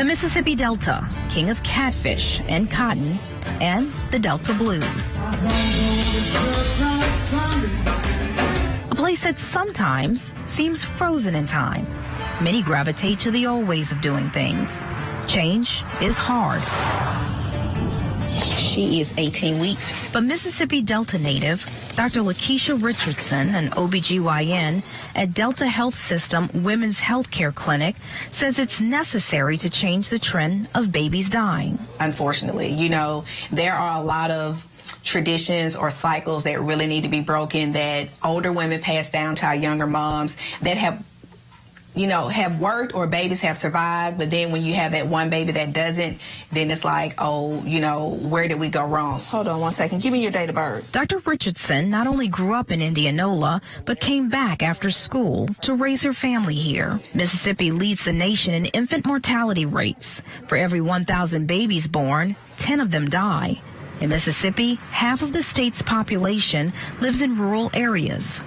Mississippi Delta, king of catfish and cotton, and the Delta Blues. A place that sometimes seems frozen in time. Many gravitate to the old ways of doing things. Change is hard. She is 18 weeks. But Mississippi Delta native Dr. Lakeisha Richardson, an OBGYN at Delta Health System Women's Healthcare Clinic, says it's necessary to change the trend of babies dying. Unfortunately, there are a lot of traditions or cycles that really need to be broken that older women pass down to our younger moms that have worked or babies have survived, but then when you have that one baby that doesn't, then it's like, where did we go wrong? Hold on one second. Give me your date of birth. Dr. Richardson not only grew up in Indianola, but came back after school to raise her family here. Mississippi leads the nation in infant mortality rates. For every 1,000 babies born, 10 of them die. In Mississippi, half of the state's population lives in rural areas.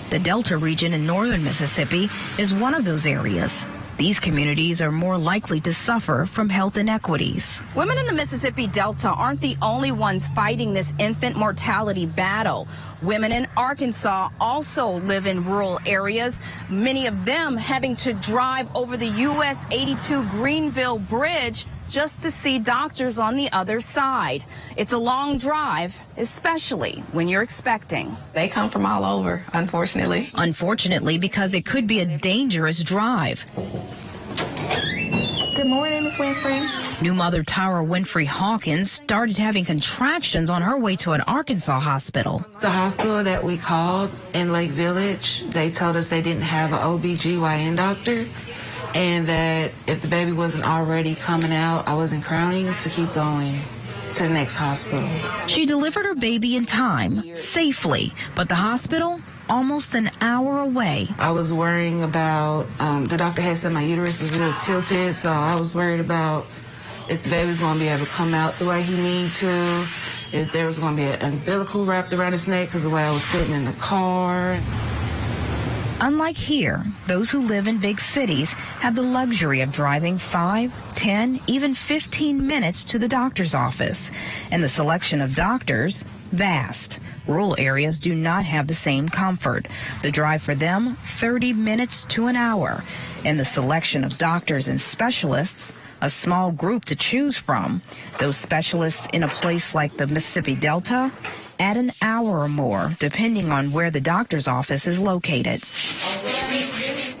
The Delta region in northern Mississippi is one of those areas. These communities are more likely to suffer from health inequities. Women in the Mississippi Delta aren't the only ones fighting this infant mortality battle. Women in Arkansas also live in rural areas, many of them having to drive over the US 82 Greenville Bridge just to see doctors on the other side. It's a long drive, especially when you're expecting. They come from all over, unfortunately. Unfortunately, because it could be a dangerous drive. Good morning, Ms. Winfrey. New mother Tara Winfrey Hawkins started having contractions on her way to an Arkansas hospital. The hospital that we called in Lake Village, they told us they didn't have an OBGYN doctor, and that if the baby wasn't already coming out, I wasn't crowning to keep going to the next hospital. She delivered her baby in time, safely, but the hospital almost an hour away. I was worrying about, the doctor had said my uterus was a little tilted, so I was worried about if the baby's going to be able to come out the way he needed to, if there was going to be an umbilical wrapped around his neck because of the way I was sitting in the car. Unlike here, those who live in big cities have the luxury of driving 5, 10, even 15 minutes to the doctor's office. And the selection of doctors, vast. Rural areas do not have the same comfort. The drive for them, 30 minutes to an hour. And the selection of doctors and specialists, a small group to choose from. Those specialists in a place like the Mississippi Delta, add an hour or more, depending on where the doctor's office is located.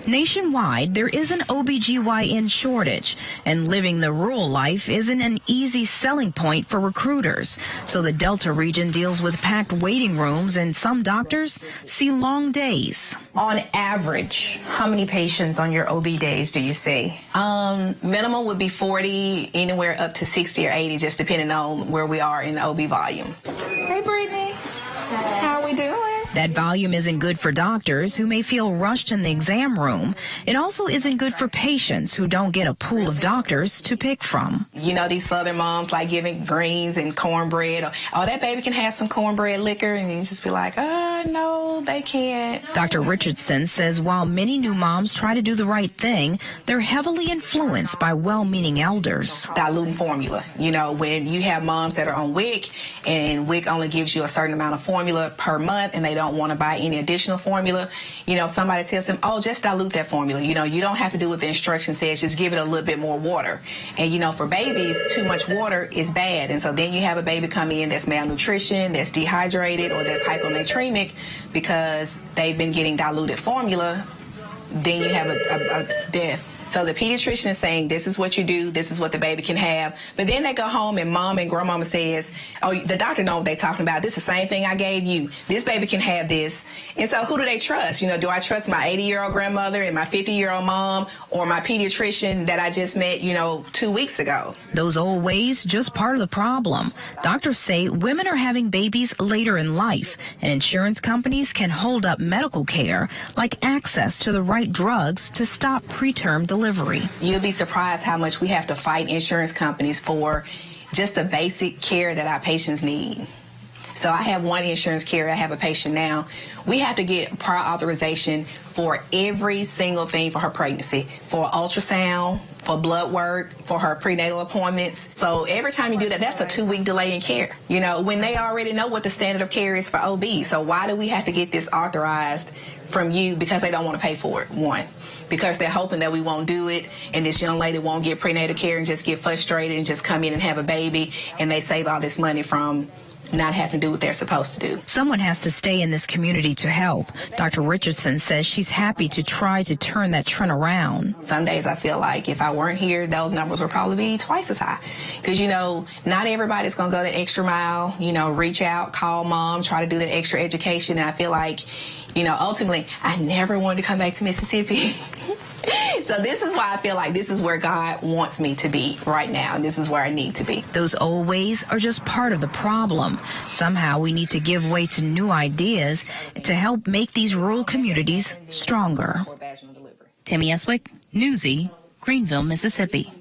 Nationwide, there is an OBGYN shortage, and living the rural life isn't an easy selling point for recruiters. So the Delta region deals with packed waiting rooms, and some doctors see long days. On average, how many patients on your OB days do you see? Minimum would be 40, anywhere up to 60 or 80, just depending on where we are in the OB volume. Hey, Brittany. How are we doing? That volume isn't good for doctors who may feel rushed in the exam room. It also isn't good for patients who don't get a pool of doctors to pick from. These Southern moms like giving greens and cornbread. Oh, that baby can have some cornbread liquor, and you just be like, no, they can't. Dr. Richardson says while many new moms try to do the right thing, they're heavily influenced by well-meaning elders. Diluting formula. When you have moms that are on WIC, and WIC only gives you a certain amount of formula per month, and they don't want to buy any additional formula, somebody tells them, just dilute that formula. You don't have to do what the instruction says, just give it a little bit more water. And, for babies, too much water is bad. And so then you have a baby come in that's malnutrition, that's dehydrated, or that's hyponatremic because they've been getting diluted formula. Then you have a death. So the pediatrician is saying, this is what you do, this is what the baby can have. But then they go home and mom and grandmama says, the doctor knows what they're talking about. This is the same thing I gave you. This baby can have this. And so who do they trust? Do I trust my 80-year-old grandmother and my 50-year-old mom or my pediatrician that I just met, 2 weeks ago? Those old ways, just part of the problem. Doctors say women are having babies later in life, and insurance companies can hold up medical care, like access to the right drugs to stop preterm delivery. You'll be surprised how much we have to fight insurance companies for just the basic care that our patients need. So I have one insurance carrier. I have a patient now. We have to get prior authorization for every single thing for her pregnancy, for ultrasound, for blood work, for her prenatal appointments. So every time you do that, that's a 2-week delay in care. You know, when they already know what the standard of care is for OB. So why do we have to get this authorized from you? Because they don't want to pay for it, one. Because they're hoping that we won't do it and this young lady won't get prenatal care and just get frustrated and just come in and have a baby, and they save all this money from not having to do what they're supposed to do. Someone has to stay in this community to help. Dr. Richardson says she's happy to try to turn that trend around. Some days I feel like if I weren't here, those numbers would probably be twice as high. Because, you know, not everybody's going to go that extra mile, you know, reach out, call mom, try to do that extra education. And I feel like, you know, ultimately, I never wanted to come back to Mississippi. So this is why I feel like this is where God wants me to be right now. And this is where I need to be. Those old ways are just part of the problem. Somehow we need to give way to new ideas to help make these rural communities stronger. Tammy Eswick, Newsy, Greenville, Mississippi.